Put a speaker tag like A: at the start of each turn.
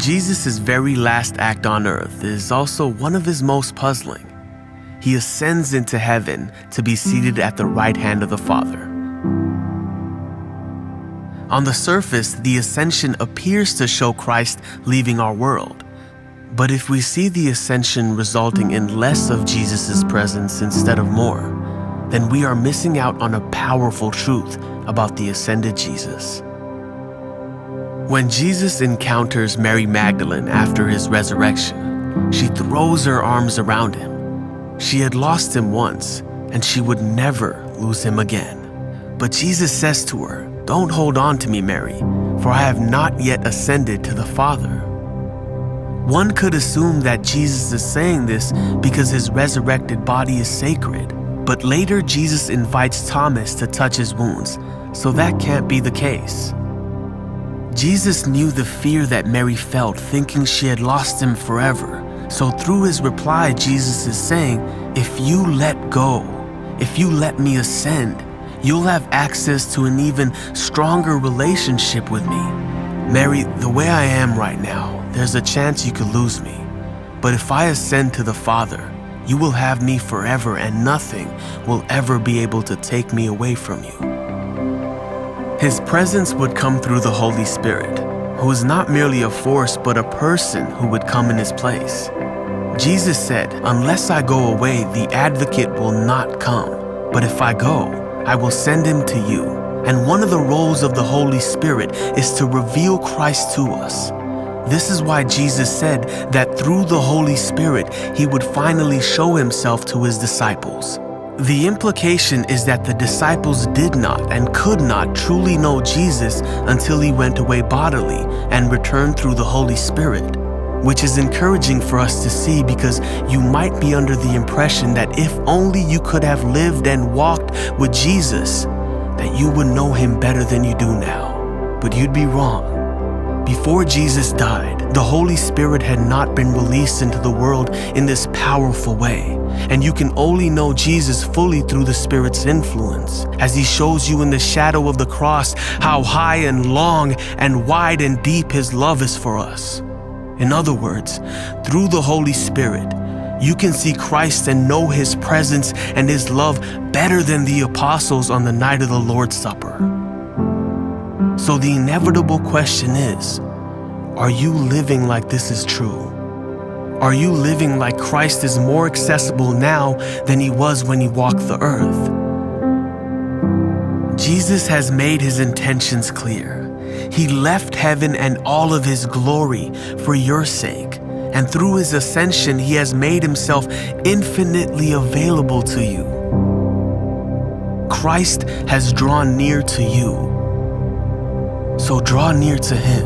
A: Jesus' very last act on earth is also one of his most puzzling. He ascends into heaven to be seated at the right hand of the Father. On the surface, the ascension appears to show Christ leaving our world. But if we see the ascension resulting in less of Jesus' presence instead of more, then we are missing out on a powerful truth about the ascended Jesus. When Jesus encounters Mary Magdalene after his resurrection, she throws her arms around him. She had lost him once, and she would never lose him again. But Jesus says to her, "Don't hold on to me, Mary, for I have not yet ascended to the Father." One could assume that Jesus is saying this because his resurrected body is sacred, but later Jesus invites Thomas to touch his wounds, so that can't be the case. Jesus knew the fear that Mary felt, thinking she had lost him forever. So through his reply, Jesus is saying, if you let go, if you let me ascend, you'll have access to an even stronger relationship with me. Mary, the way I am right now, there's a chance you could lose me. But if I ascend to the Father, you will have me forever, and nothing will ever be able to take me away from you. His presence would come through the Holy Spirit, who is not merely a force, but a person who would come in his place. Jesus said, "Unless I go away, the advocate will not come. But if I go, I will send him to you." And one of the roles of the Holy Spirit is to reveal Christ to us. This is why Jesus said that through the Holy Spirit, he would finally show himself to his disciples. The implication is that the disciples did not and could not truly know Jesus until he went away bodily and returned through the Holy Spirit, which is encouraging for us to see, because you might be under the impression that if only you could have lived and walked with Jesus, that you would know him better than you do now. But you'd be wrong. Before Jesus died, the Holy Spirit had not been released into the world in this powerful way. And you can only know Jesus fully through the Spirit's influence, as he shows you in the shadow of the cross how high and long and wide and deep his love is for us. In other words, through the Holy Spirit, you can see Christ and know his presence and his love better than the apostles on the night of the Lord's Supper. So the inevitable question is, are you living like this is true? Are you living like Christ is more accessible now than he was when he walked the earth? Jesus has made his intentions clear. He left heaven and all of his glory for your sake. And through his ascension, he has made himself infinitely available to you. Christ has drawn near to you. So draw near to him.